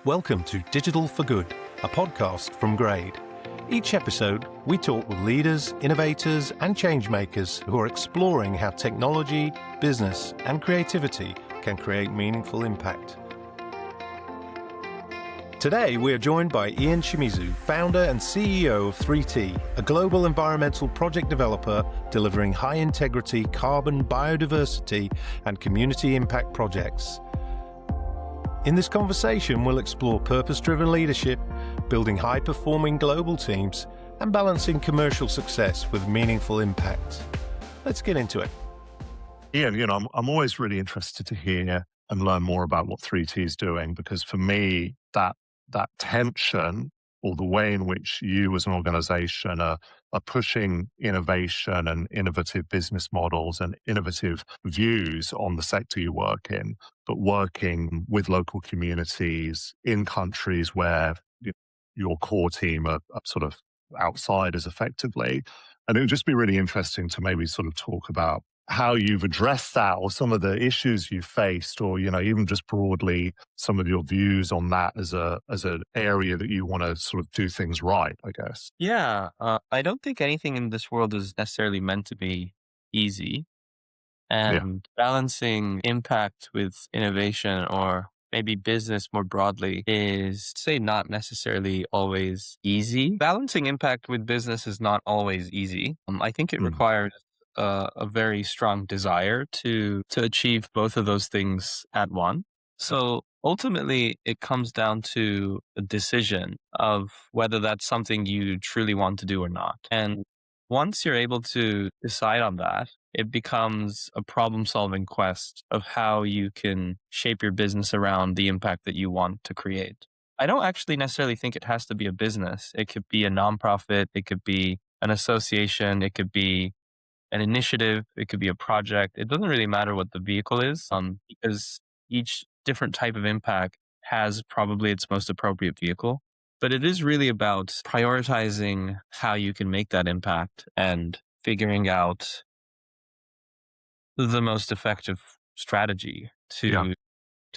Welcome to Digital for Good, a podcast from Grade. Each episode, we talk with leaders, innovators, and changemakers who are exploring how technology, business, and creativity can create meaningful impact. Today, we are joined by Ian Shimizu, founder and CEO of 3T, a global environmental project developer delivering high-integrity carbon, biodiversity, and community impact projects. In this conversation, we'll explore purpose-driven leadership, building high-performing global teams, and balancing commercial success with meaningful impact. Let's get into it. Ian, I'm always really interested to hear and learn more about what 3T is doing, because for me, that tension, or the way in which you as an organization are pushing innovation and innovative business models and innovative views on the sector you work in, but working with local communities in countries where your core team are sort of outsiders effectively. And it would just be really interesting to maybe sort of talk about how you've addressed that, or some of the issues you faced, or even just broadly some of your views on that as an area that you want to sort of do things right, I guess. Yeah, I don't think anything in this world is necessarily meant to be easy, and balancing impact with innovation, or maybe business more broadly, is, say, not necessarily always easy. Balancing impact with business is not always easy. I think it requires a very strong desire to achieve both of those things at once. So ultimately, it comes down to a decision of whether that's something you truly want to do or not. And once you're able to decide on that, it becomes a problem-solving quest of how you can shape your business around the impact that you want to create. I don't actually necessarily think it has to be a business. It could be a nonprofit. It could be an association. It could be an initiative. It could be a project. It doesn't really matter what the vehicle is, because each different type of impact has probably its most appropriate vehicle. But it is really about prioritizing how you can make that impact and figuring out the most effective strategy to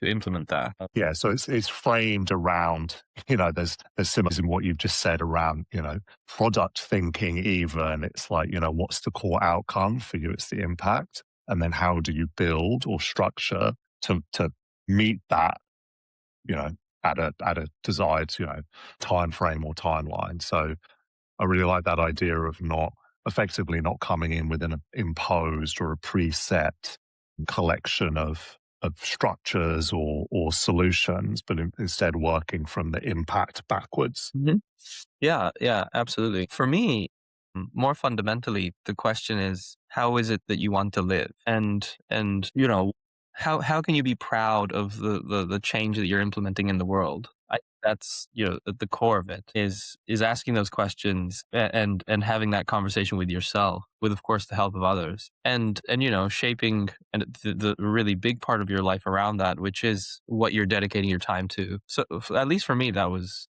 implement that. Yeah, so it's framed around, there's symbols in what you've just said around, product thinking even. It's like, what's the core outcome for you? It's the impact. And then how do you build or structure to meet that, at a desired, time frame or timeline. So I really like that idea of not coming in with an imposed or a preset collection of structures or solutions, but instead working from the impact backwards. Mm-hmm. Yeah, absolutely. For me, more fundamentally, the question is, how is it that you want to live? And how can you be proud of the change that you're implementing in the world? That's at the core of it is asking those questions and having that conversation with yourself, with of course the help of others, and shaping the really big part of your life around that, which is what you're dedicating your time to. So at least for me, that was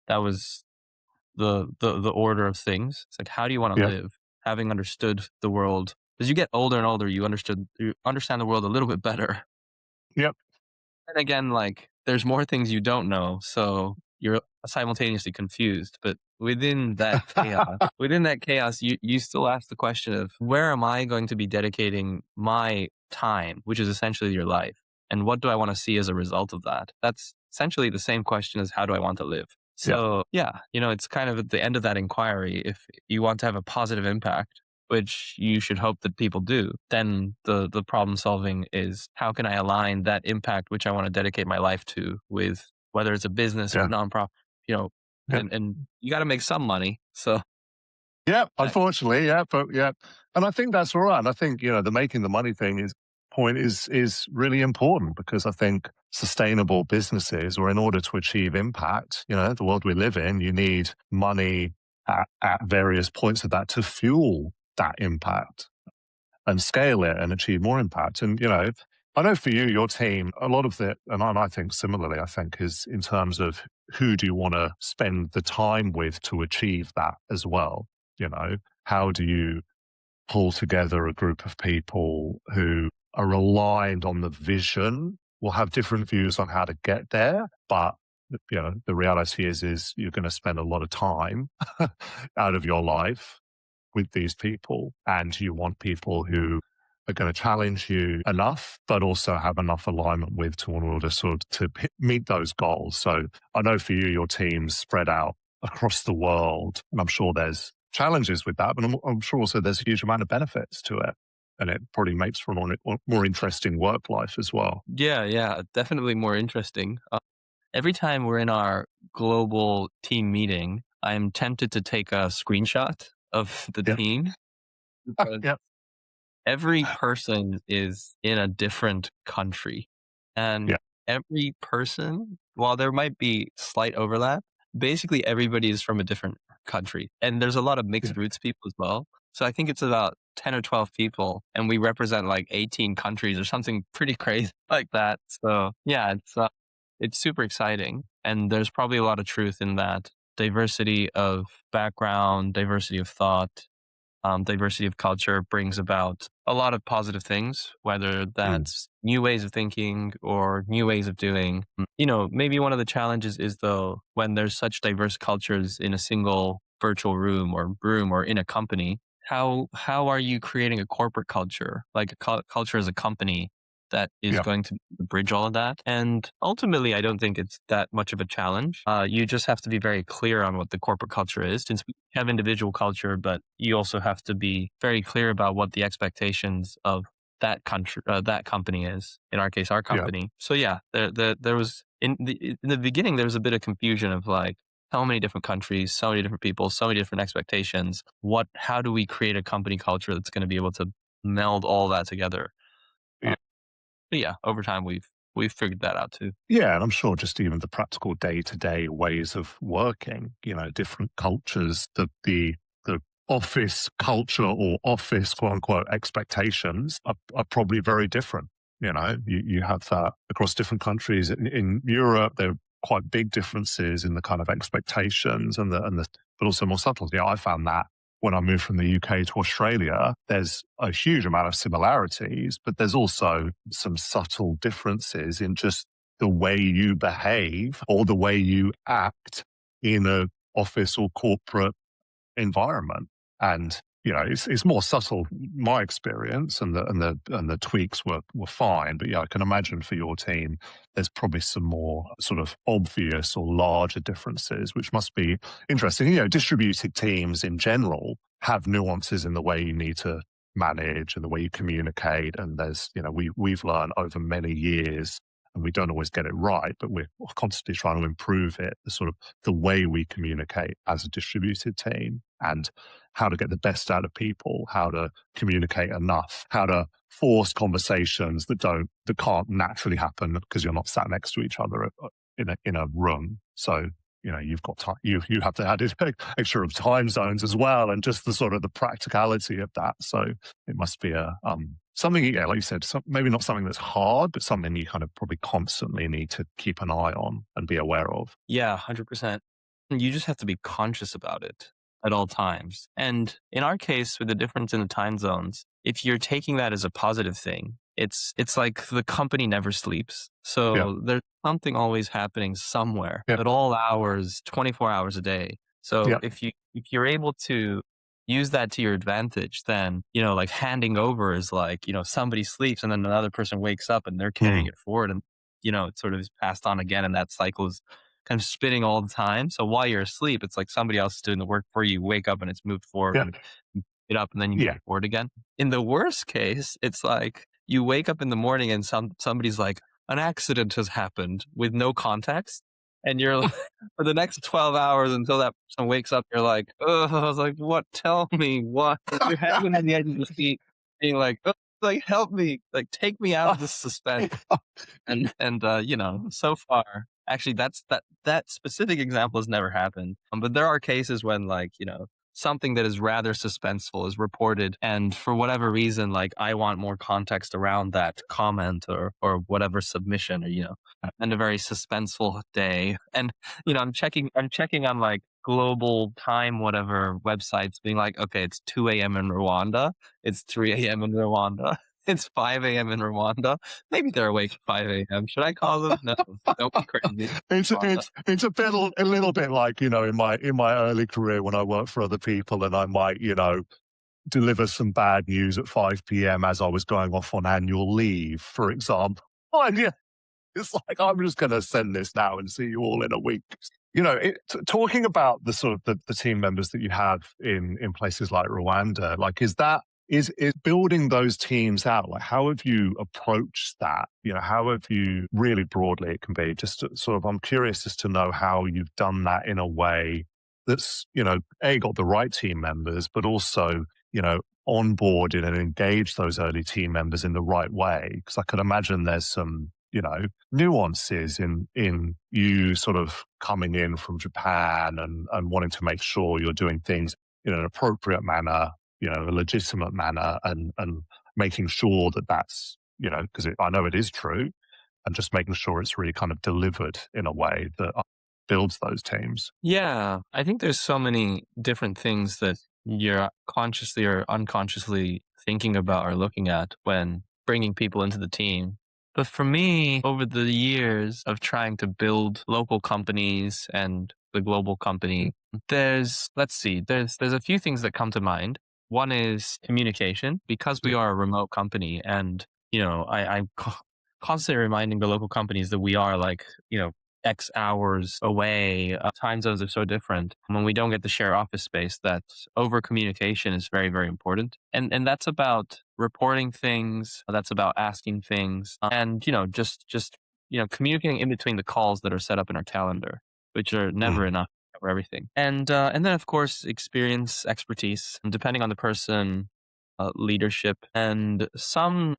the order of things. It's like, how do you want to live? Having understood the world, as you get older and older, you understand the world a little bit better. Yep. And again, like, there's more things you don't know, so you're simultaneously confused. But within that chaos, you still ask the question of, where am I going to be dedicating my time, which is essentially your life, and what do I want to see as a result of that? That's essentially the same question as, how do I want to live? So it's kind of at the end of that inquiry. If you want to have a positive impact, which you should hope that people do, then the problem solving is, how can I align that impact, which I want to dedicate my life to, with whether it's a business or a nonprofit, and you got to make some money. So unfortunately, and I think that's all right. And I think the making the money thing is really important, because I think sustainable businesses, or in order to achieve impact, the world we live in, you need money at various points of that to fuel that impact and scale it and achieve more impact. And, I know for you, your team, a lot of it, and I think similarly, is in terms of who do you want to spend the time with to achieve that as well? How do you pull together a group of people who are aligned on the vision, will have different views on how to get there, but the reality is you're going to spend a lot of time out of your life with these people, and you want people who are going to challenge you enough, but also have enough alignment with to in order to meet those goals. So I know for you, your team's spread out across the world, and I'm sure there's challenges with that, but I'm sure also there's a huge amount of benefits to it. And it probably makes for a more interesting work life as well. Yeah, definitely more interesting. Every time we're in our global team meeting, I'm tempted to take a screenshot of the Yeah. team because Yeah. every person is in a different country. And Yeah. every person, while there might be slight overlap, basically everybody is from a different country. And there's a lot of Yeah. mixed roots people as well. So I think it's about 10 or 12 people, and we represent like 18 countries or something pretty crazy like that. So yeah, it's super exciting. And there's probably a lot of truth in that diversity of background, diversity of thought, diversity of culture brings about a lot of positive things, whether that's new ways of thinking or new ways of doing. Maybe one of the challenges is though, when there's such diverse cultures in a single virtual room or in a company, how are you creating a corporate culture, like a culture as a company that is Yeah. going to bridge all of that? And ultimately, I don't think it's that much of a challenge. You just have to be very clear on what the corporate culture is, since we have individual culture, but you also have to be very clear about what the expectations of that country, that company is. In our case, our Yeah. company. So yeah, there was in the beginning there was a bit of confusion of like, so many different countries, so many different people, so many different expectations. How do we create a company culture that's going to be able to meld all that together? Yeah. But yeah, over time we've figured that out too. Yeah, and I'm sure just even the practical day-to-day ways of working, different cultures, the office culture or office quote unquote expectations are probably very different. You have that across different countries. In Europe, there are quite big differences in the kind of expectations and the but also more subtle. I found that when I moved from the UK to Australia, there's a huge amount of similarities, but there's also some subtle differences in just the way you behave or the way you act in a office or corporate environment. And it's more subtle. My experience and the tweaks were fine, but yeah, I can imagine for your team, there's probably some more sort of obvious or larger differences, which must be interesting. Distributed teams in general have nuances in the way you need to manage and the way you communicate. And there's, we've learned over many years, and we don't always get it right, but we're constantly trying to improve it, the way we communicate as a distributed team, and how to get the best out of people, how to communicate enough, how to force conversations that can't naturally happen because you're not sat next to each other in a room. So you've got time. You have to add extra of time zones as well, and just the practicality of that. So it must be something, like you said, maybe not something that's hard, but something you kind of probably constantly need to keep an eye on and be aware of. Yeah, 100%. You just have to be conscious about it at all times. And in our case, with the difference in the time zones, if you're taking that as a positive thing, it's like the company never sleeps. So Yeah. there's something always happening somewhere Yeah. at all hours, 24 hours a day. So Yeah. if you're able to use that to your advantage, then, like handing over is like, somebody sleeps and then another person wakes up and they're carrying it forward, and, it sort of is passed on again. And that cycle is kind of spinning all the time. So while you're asleep, it's like somebody else is doing the work for you. You wake up and it's moved forward, Yeah. and you pick it up, and then you Yeah. move forward again. In the worst case, it's like you wake up in the morning and somebody's like, an accident has happened with no context. And you're like, for the next 12 hours until that person wakes up, you're like, oh, I was like, what? Tell me what? You're hanging on the edge of the seat, being like, oh, like, help me, like, take me out of this suspense. And so far, actually, that specific example has never happened. But there are cases when, like, something that is rather suspenseful is reported, and for whatever reason, like, I want more context around that comment or whatever submission, or and a very suspenseful day. And I'm checking on like global time, whatever websites, being like, okay, it's 2 a.m. in Rwanda, it's 3 a.m. in Rwanda. It's 5 a.m. in Rwanda. Maybe they're awake at 5 a.m. Should I call them? No, don't be crazy. It's a little bit like, in my early career when I worked for other people and I might, deliver some bad news at 5 p.m. as I was going off on annual leave, for example. And yeah, it's like, I'm just going to send this now and see you all in a week. Talking about the sort of the team members that you have in places like Rwanda, like, is building those teams out, like, how have you approached that? How have you, really broadly it can be, just sort of, I'm curious as to know how you've done that in a way that's, got the right team members, but also, onboarded and engage those early team members in the right way. Because I could imagine there's some, nuances in you sort of coming in from Japan and wanting to make sure you're doing things in an appropriate manner, a legitimate manner, and making sure that that's, because I know it is true, and just making sure it's really kind of delivered in a way that builds those teams. Yeah, I think there's so many different things that you're consciously or unconsciously thinking about or looking at when bringing people into the team. But for me, over the years of trying to build local companies and the global company, there's a few things that come to mind. One is communication, because we are a remote company, and I'm constantly reminding the local companies that we are like X hours away. Time zones are so different. When we don't get to share office space, that over communication is very, very important. And that's about reporting things. That's about asking things, and just communicating in between the calls that are set up in our calendar, which are never enough for everything. And then of course experience, expertise, and depending on the person, leadership, and some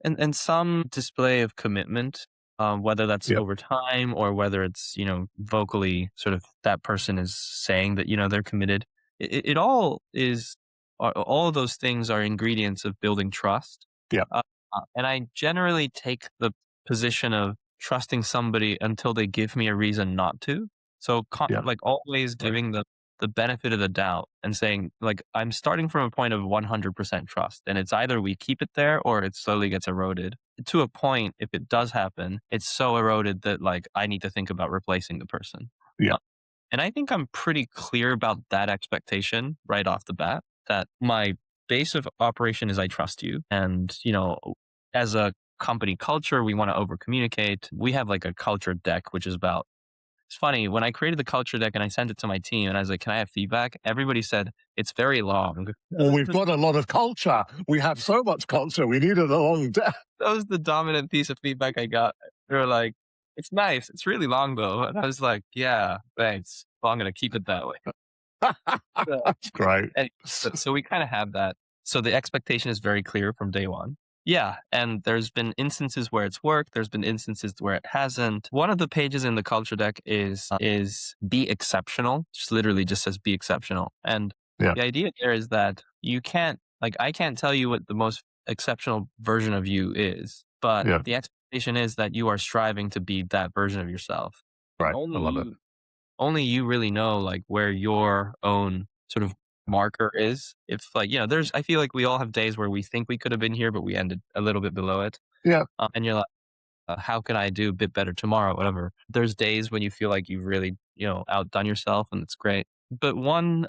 display of commitment, whether that's over time or whether it's, vocally sort of that person is saying that, they're committed. It all is, all of those things are ingredients of building trust. Yeah. And I generally take the position of trusting somebody until they give me a reason not to. So like always giving the benefit of the doubt and saying, like, I'm starting from a point of 100% trust, and it's either we keep it there or it slowly gets eroded to a point. If it does happen, it's so eroded that like I need to think about replacing the person. Yeah. And I think I'm pretty clear about that expectation right off the bat, that my base of operation is I trust you. And, as a company culture, we want to over communicate. We have like a culture deck, which is about, it's funny, when I created the culture deck and I sent it to my team and I was like, can I have feedback? Everybody said, it's very long. Well, we've got a lot of culture. We have so much culture. We needed a long deck. That was the dominant piece of feedback I got. They were like, it's nice. It's really long though. And I was like, yeah, thanks. Well, I'm going to keep it that way. That's great. So we kind of have that. So the expectation is very clear from day one. Yeah. And there's been instances where it's worked. There's been instances where it hasn't. One of the pages in the culture deck is be exceptional. Just literally just says be exceptional. And the idea there is that you can't, like, I can't tell you what the most exceptional version of you is, but the expectation is that you are striving to be that version of yourself. Right. I love it. Only you really know like where your own sort of marker is. If like, I feel like we all have days where we think we could have been here, but we ended a little bit below it. Yeah. And you're like, how can I do a bit better tomorrow? Whatever. There's days when you feel like you've really, outdone yourself, and it's great. But one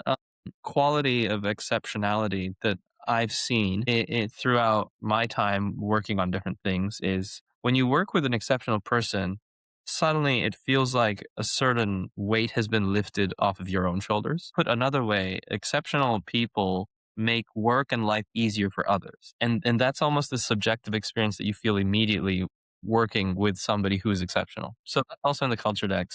quality of exceptionality that I've seen throughout my time working on different things is when you work with an exceptional person, suddenly it feels like a certain weight has been lifted off of your own shoulders. Put another way, exceptional people make work and life easier for others. And that's almost the subjective experience that you feel immediately working with somebody who is exceptional. So also in the culture deck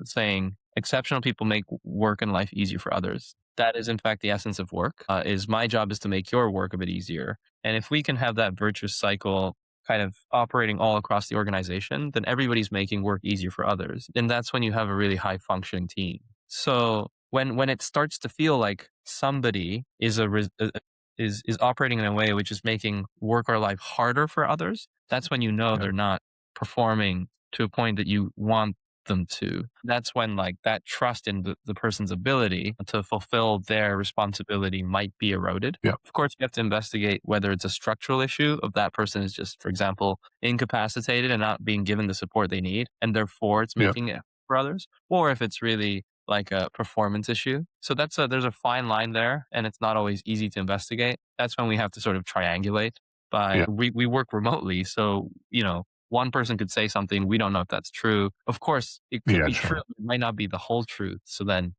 saying exceptional people make work and life easier for others. That is in fact the essence of work. Is my job is to make your work a bit easier. And if we can have that virtuous cycle kind of operating all across the organization, then everybody's making work easier for others. And that's when you have a really high functioning team. So when it starts to feel like somebody is operating in a way which is making work or life harder for others, that's when they're not performing to a point that you want them to, that's when like that trust in the person's ability to fulfill their responsibility might be eroded. Yeah. Of course, you have to investigate whether it's a structural issue of that person is just, for example, incapacitated and not being given the support they need, and therefore it's Yeah. making it for others, or if it's really like a performance issue. So there's a fine line there, and it's not always easy to investigate. That's when we have to sort of triangulate. Yeah. But we work remotely, so one person could say something, we don't know if that's true. Of course, it could Yeah, be sure. true, it might not be the whole truth. So then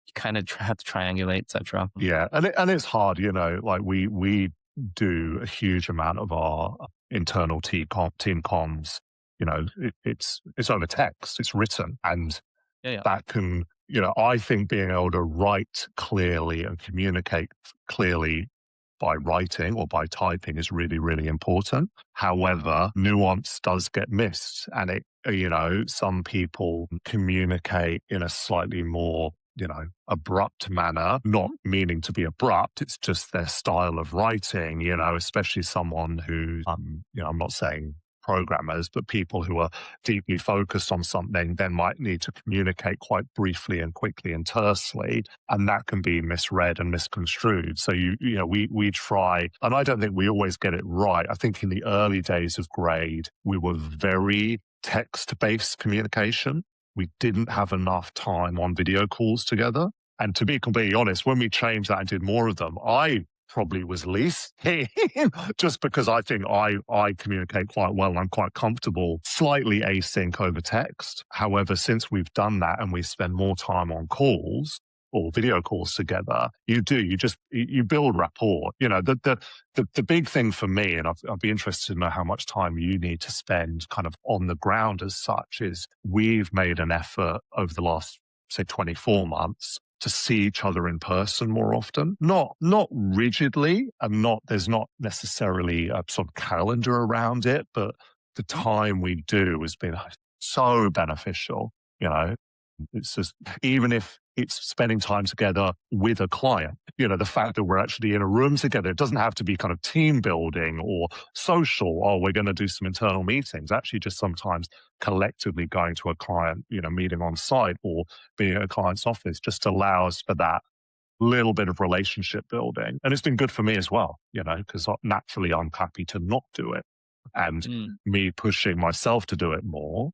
you kind of have to triangulate, etc. Yeah. And it's hard, like we do a huge amount of our internal team comms. It's over text, it's written, and Yeah, yeah. that can, I think being able to write clearly and communicate clearly by writing or by typing is really, really important. However, nuance does get missed, and some people communicate in a slightly more, abrupt manner, not meaning to be abrupt. It's just their style of writing, especially someone who, I'm not saying programmers, but people who are deeply focused on something then might need to communicate quite briefly and quickly and tersely, and that can be misread and misconstrued. So we try, and I don't think we always get it right. I think in the early days of Grade, we were very text-based communication. We didn't have enough time on video calls together. And to be completely honest, when we changed that and did more of them, I probably was least keen just because I think I communicate quite well and I'm quite comfortable slightly async over text. However, since we've done that and we spend more time on calls or video calls together, you build rapport. The big thing for me, and I'd be interested to know how much time you need to spend kind of on the ground as such, is we've made an effort over the last, say, 24 months to see each other in person more often, not rigidly, and there's not necessarily a sort of calendar around it, but the time we do has been so beneficial. It's just, even if it's spending time together with a client, the fact that we're actually in a room together, it doesn't have to be kind of team building or social, we're going to do some internal meetings. Actually, just sometimes collectively going to a client, meeting on site or being at a client's office just allows for that little bit of relationship building. And it's been good for me as well, because naturally I'm happy to not do it. And me pushing myself to do it more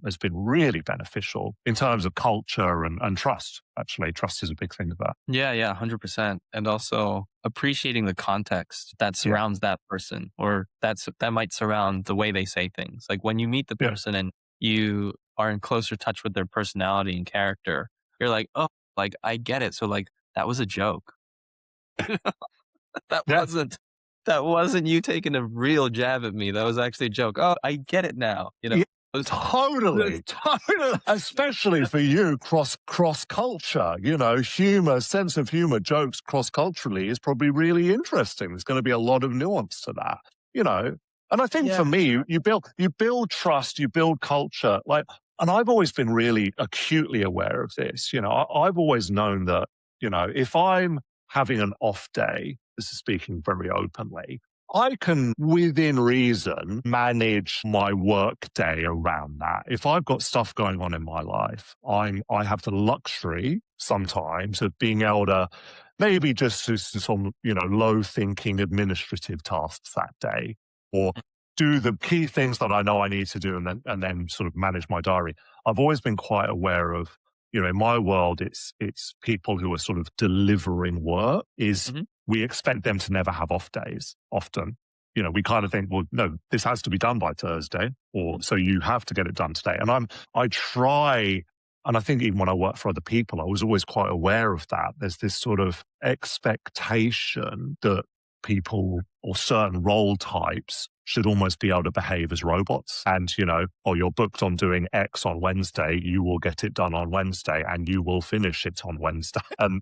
has been really beneficial in terms of culture and trust. Actually, trust is a big thing of that. Yeah, 100%. And also appreciating the context that surrounds that person, or that might surround the way they say things. Like when you meet the person and you are in closer touch with their personality and character, you're like, oh, like I get it. So like that was a joke. That wasn't you taking a real jab at me. That was actually a joke. Oh, I get it now. Totally. Especially for you, cross culture, humor, sense of humor, jokes cross culturally is probably really interesting. There's going to be a lot of nuance to that, And I think for me, you build trust, you build culture, and I've always been really acutely aware of this. I've always known that, if I'm having an off day, this is speaking very openly, I can, within reason, manage my work day around that. If I've got stuff going on in my life, I have the luxury sometimes of being able to maybe just do some, low thinking administrative tasks that day, or do the key things that I know I need to do, and then sort of manage my diary. I've always been quite aware of, in my world, it's people who are sort of delivering work we expect them to never have off days often. We kind of think, well, no, this has to be done by Thursday, or so you have to get it done today. And I try, and I think even when I work for other people, I was always quite aware of that. There's this sort of expectation that people or certain role types should almost be able to behave as robots. And, you're booked on doing X on Wednesday, you will get it done on Wednesday and you will finish it on Wednesday. And,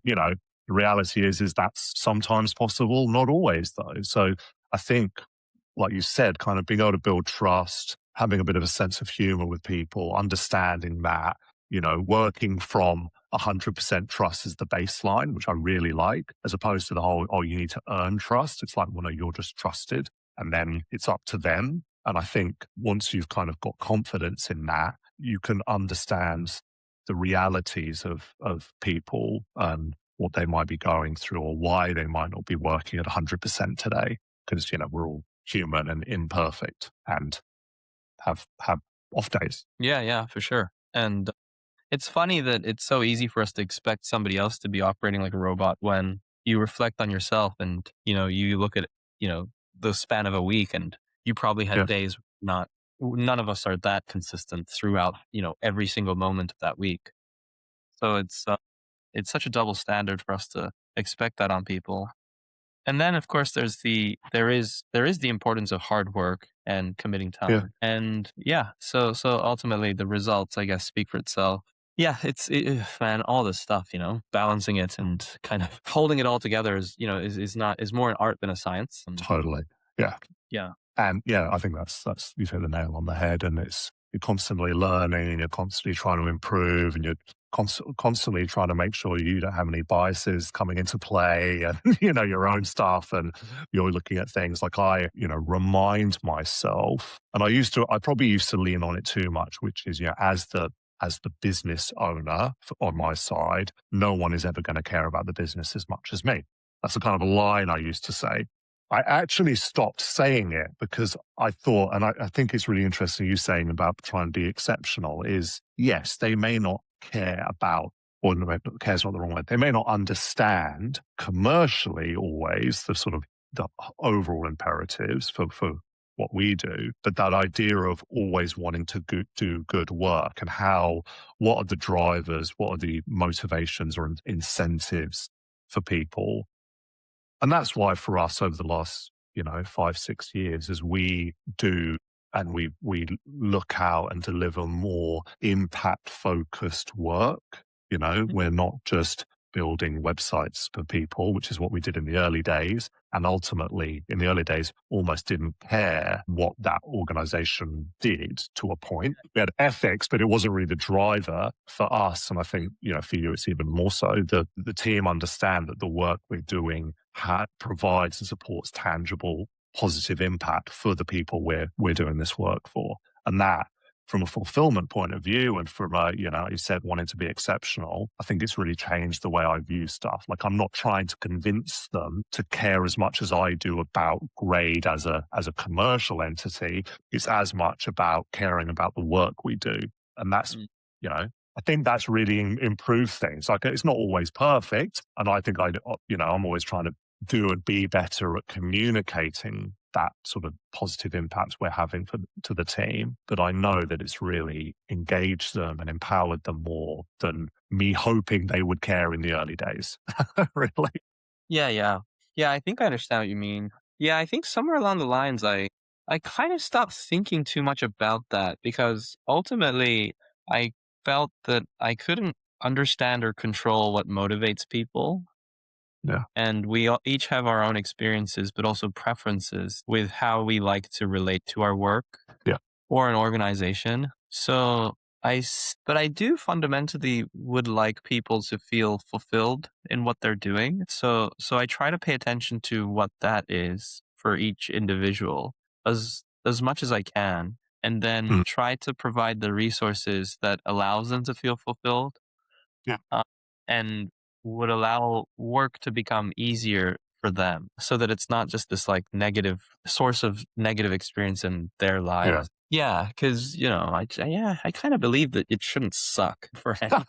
the reality is that's sometimes possible, not always though. So I think, like you said, kind of being able to build trust, having a bit of a sense of humor with people, understanding that, working from 100% trust is the baseline, which I really like, as opposed to the whole, you need to earn trust. It's like, well, no, you're just trusted and then it's up to them. And I think once you've kind of got confidence in that, you can understand the realities of people and what they might be going through or why they might not be working at 100% today. Because, we're all human and imperfect and have off days. Yeah, for sure. And it's funny that it's so easy for us to expect somebody else to be operating like a robot when you reflect on yourself and, you look at, the span of a week and you probably had Yeah, days none of us are that consistent throughout, every single moment of that week. So it's such a double standard for us to expect that on people. And then of course there is the importance of hard work and committing yeah, time. And yeah, so ultimately the results I guess speak for itself. Yeah, man, all this stuff, balancing it and kind of holding it all together is more an art than a science. And totally. Yeah. yeah. And yeah, I think that's you've hit the nail on the head. And you're constantly learning and you're constantly trying to improve and you're constantly trying to make sure you don't have any biases coming into play and, your own stuff. And you're looking at things like remind myself. And I probably used to lean on it too much, which is, as the business owner on my side, no one is ever going to care about the business as much as me. That's the kind of a line I used to say. I actually stopped saying it because I thought, and I think it's really interesting you saying about trying to be exceptional is, yes, they may not care about, or no, care's not the wrong word, they may not understand commercially always the sort of the overall imperatives for what we do, but that idea of always wanting to do good work and what are the drivers, what are the motivations or incentives for people. And that's why for us over the last, 5, 6 years, as we do and we look out and deliver more impact focused work, we're not just building websites for people, which is what we did in the early days. And ultimately, in the early days, almost didn't care what that organization did to a point. We had ethics, but it wasn't really the driver for us. And I think, for you, it's even more so. The team understand that the work we're doing provides and supports tangible, positive impact for the people we're doing this work for. And that, from a fulfillment point of view and from you said wanting to be exceptional, I think it's really changed the way I view stuff. Like I'm not trying to convince them to care as much as I do about grade as a commercial entity. It's as much about caring about the work we do. And that's, I think that's really improved things. Like it's not always perfect. And I think I'm always trying to do and be better at communicating that sort of positive impact we're having to the team. But I know that it's really engaged them and empowered them more than me hoping they would care in the early days. Really. Yeah. Yeah, I think I understand what you mean. Yeah, I think somewhere along the lines I kind of stopped thinking too much about that because ultimately I felt that I couldn't understand or control what motivates people. Yeah. And we each have our own experiences, but also preferences with how we like to relate to our work Yeah. or an organization. So but I do fundamentally would like people to feel fulfilled in what they're doing. So I try to pay attention to what that is for each individual as much as I can, and then Mm. try to provide the resources that allows them to feel fulfilled. Yeah. And would allow work to become easier for them so that it's not just this like negative source of negative experience in their lives. Yeah. Cause I kind of believe that it shouldn't suck for any.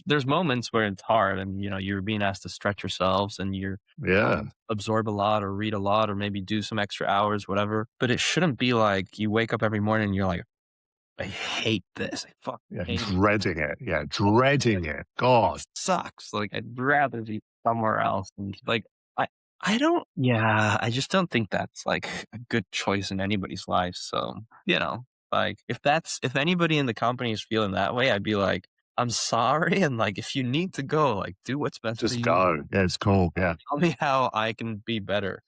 There's moments where it's hard and, you're being asked to stretch yourselves and you're Yeah. absorb a lot or read a lot or maybe do some extra hours, whatever. But it shouldn't be like you wake up every morning and you're like, I hate this. I fucking hate it. Dreading it. Yeah. Dreading it. God. It sucks. Like I'd rather be somewhere else. And like I don't I just don't think that's like a good choice in anybody's life. So, like if anybody in the company is feeling that way, I'd be like, I'm sorry. And like if you need to go, like do what's best for Just you. go. Yeah, it's cool. Yeah. Tell me how I can be better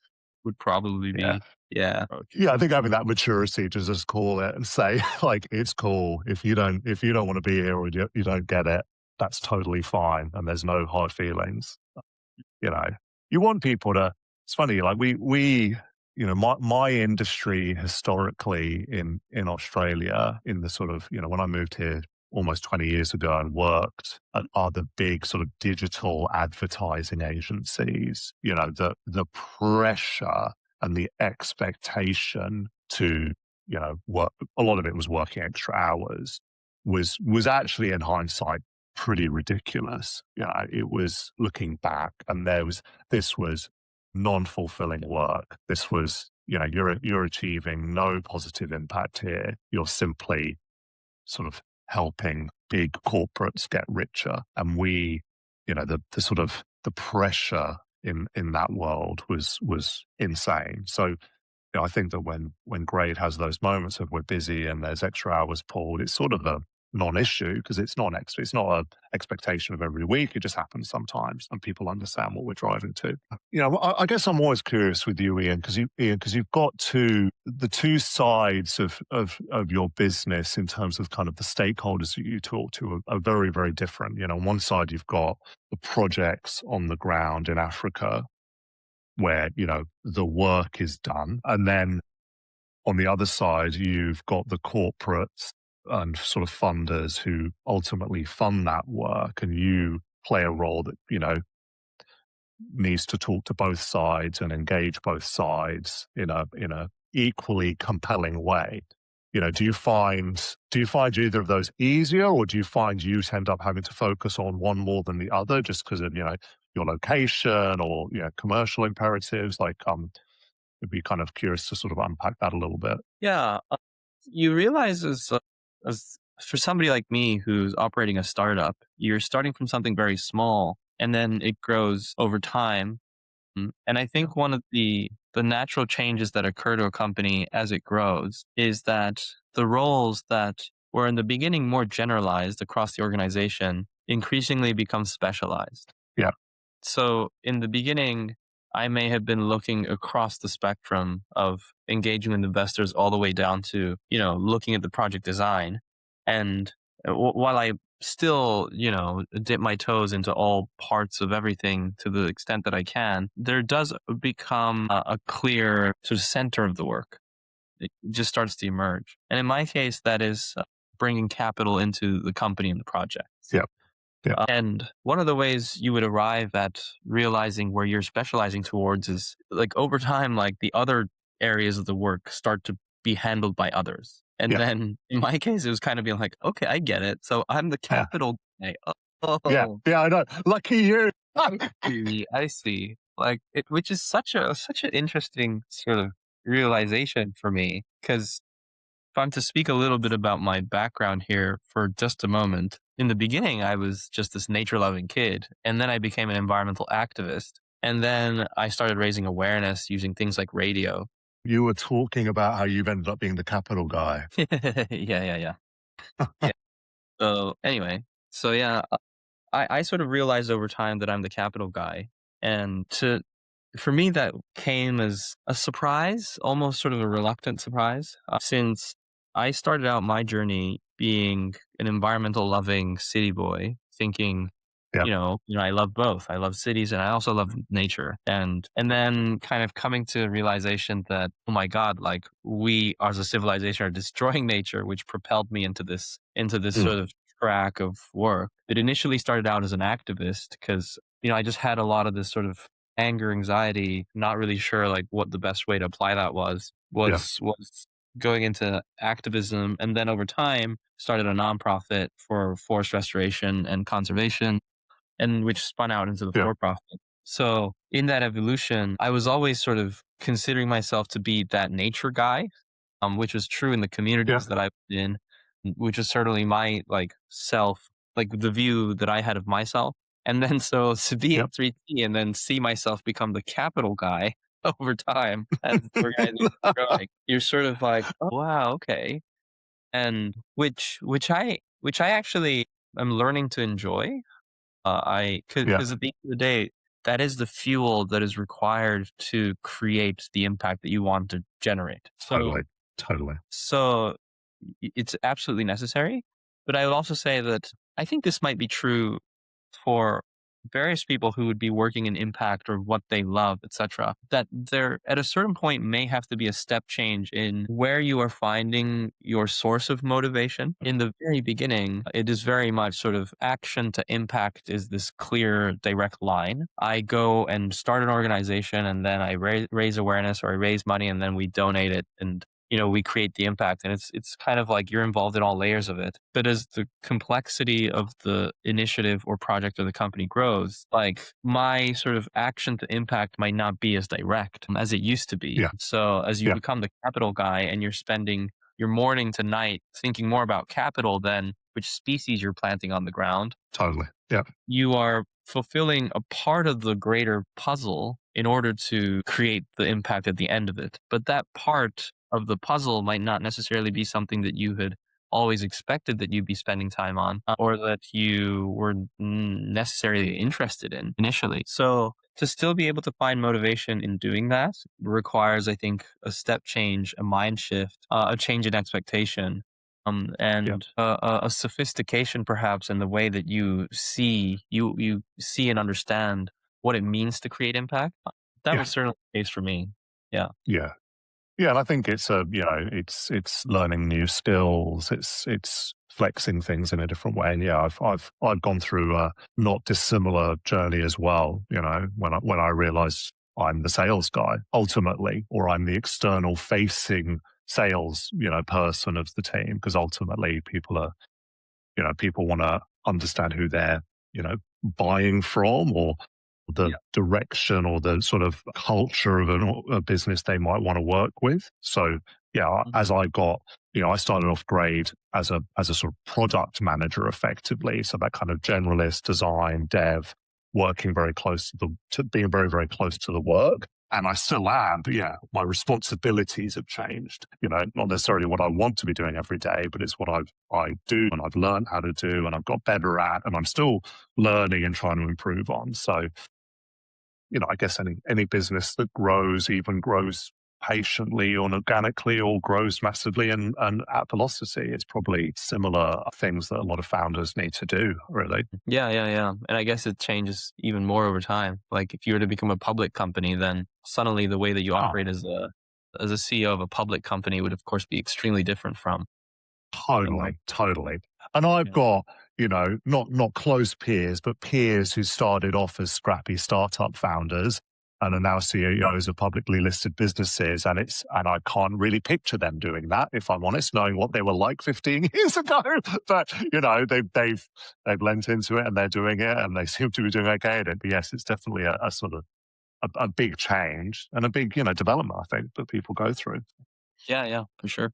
would probably Yeah. be yeah. Yeah, I think having that maturity to just call it and say, like, it's cool. If you don't want to be here or you don't get it, that's totally fine. And there's no hard feelings. You want people to, it's funny, like we my industry historically in Australia, in the sort of, when I moved here almost 20 years ago and worked at other big sort of digital advertising agencies, the pressure and the expectation to, work, a lot of it was working extra hours, was actually in hindsight pretty ridiculous. It was, looking back, and this was non-fulfilling work. This was, you're achieving no positive impact here. You're simply sort of helping big corporates get richer. And the sort of the pressure in that world was insane. So, I think that when Grade has those moments of we're busy and there's extra hours pulled, it's sort of a non-issue, because it's not an expectation of every week. It just happens sometimes, and people understand what we're driving to. I guess I'm always curious with you, Ian, because you've got the two sides of your business in terms of kind of the stakeholders that you talk to are very, very different. On one side, you've got the projects on the ground in Africa, where, the work is done. And then on the other side, you've got the corporates and sort of funders who ultimately fund that work. And you play a role that, needs to talk to both sides and engage both sides in a equally compelling way. Do you find either of those easier, or do you find you end up having to focus on one more than the other just because of, your location or, commercial imperatives? Like, I'd be kind of curious to sort of unpack that a little bit. Yeah. You realize as for somebody like me who's operating a startup, you're starting from something very small and then it grows over time. And I think one of the natural changes that occur to a company as it grows is that the roles that were in the beginning more generalized across the organization increasingly become specialized. Yeah. So in the beginning, I may have been looking across the spectrum of engaging with investors all the way down to, looking at the project design. And while I still, dip my toes into all parts of everything to the extent that I can, there does become a clear sort of center of the work. It just starts to emerge. And in my case, that is bringing capital into the company and the project. Yeah. Yeah. And one of the ways you would arrive at realizing where you're specializing towards is like over time, like the other areas of the work start to be handled by others. And then in my case, it was kind of being like, okay, I get it. So I'm the capital guy. Oh, yeah, I know. Lucky you. I see. Like which is such an interesting sort of realization for me, because if I'm to speak a little bit about my background here for just a moment, in the beginning, I was just this nature loving kid. And then I became an environmental activist. And then I started raising awareness using things like radio. You were talking about how you've ended up being the capital guy. Yeah. So anyway, I sort of realized over time that I'm the capital guy. And for me, that came as a surprise, almost sort of a reluctant surprise, since I started out my journey being an environmental loving city boy, thinking, I love both. I love cities and I also love nature. And then kind of coming to the realization that, oh my God, like we as a civilization are destroying nature, which propelled me into this sort of track of work. It initially started out as an activist because, I just had a lot of this sort of anger, anxiety, not really sure like what the best way to apply that was going into activism. And then over time started a nonprofit for forest restoration and conservation, and which spun out into the for-profit. So in that evolution, I was always sort of considering myself to be that nature guy, which was true in the communities that I was in, which is certainly my the view that I had of myself. And then so to be at 3T and then see myself become the capital guy over time as the organization is growing, you're sort of like, oh, wow, okay. And which I actually am learning to enjoy. Because at the end of the day, that is the fuel that is required to create the impact that you want to generate. Totally. So it's absolutely necessary. But I would also say that I think this might be true for various people who would be working in impact or what they love, etc., that there at a certain point may have to be a step change in where you are finding your source of motivation. In the very beginning, it is very much sort of action to impact is this clear, direct line. I go and start an organization and then I raise awareness or I raise money and then we donate it and we create the impact, and it's kind of like you're involved in all layers of it. But as the complexity of the initiative or project or the company grows, like my sort of action to impact might not be as direct as it used to be. Yeah. So as you Yeah. become the capital guy and you're spending your morning to night thinking more about capital than which species you're planting on the ground, Totally. Yeah. you are fulfilling a part of the greater puzzle in order to create the impact at the end of it. But that part of the puzzle might not necessarily be something that you had always expected that you'd be spending time on or that you were necessarily interested in initially. So to still be able to find motivation in doing that requires, I think, a step change, a mind shift, a change in expectation, and a sophistication perhaps in the way that you see and understand what it means to create impact. That Yeah. was certainly the case for me. Yeah. Yeah. Yeah, and I think it's it's learning new skills. It's flexing things in a different way. And yeah, I've gone through a not dissimilar journey as well. When I realized I'm the sales guy ultimately, or I'm the external facing sales person of the team, because ultimately people want to understand who they're buying from, or the direction or the sort of culture of a business they might want to work with. So yeah, as I got, I started off grade as a sort of product manager effectively. So that kind of generalist design, dev, working very close to being very, very close to the work. And I still am, but yeah, my responsibilities have changed. Not necessarily what I want to be doing every day, but it's what I do and I've learned how to do and I've got better at, and I'm still learning and trying to improve on. So I guess any business that grows, even grows patiently or organically, or grows massively and at velocity, it's probably similar things that a lot of founders need to do, really. Yeah. And I guess it changes even more over time. Like if you were to become a public company, then suddenly the way that you operate as a CEO of a public company would, of course, be extremely different from. Totally. And I've got, not close peers, but peers who started off as scrappy startup founders and are now CEOs of publicly listed businesses. And I can't really picture them doing that, if I'm honest, knowing what they were like 15 years ago. But, they've lent into it and they're doing it and they seem to be doing okay at it. But yes, it's definitely a sort of a big change and a big, development, I think, that people go through. Yeah, for sure.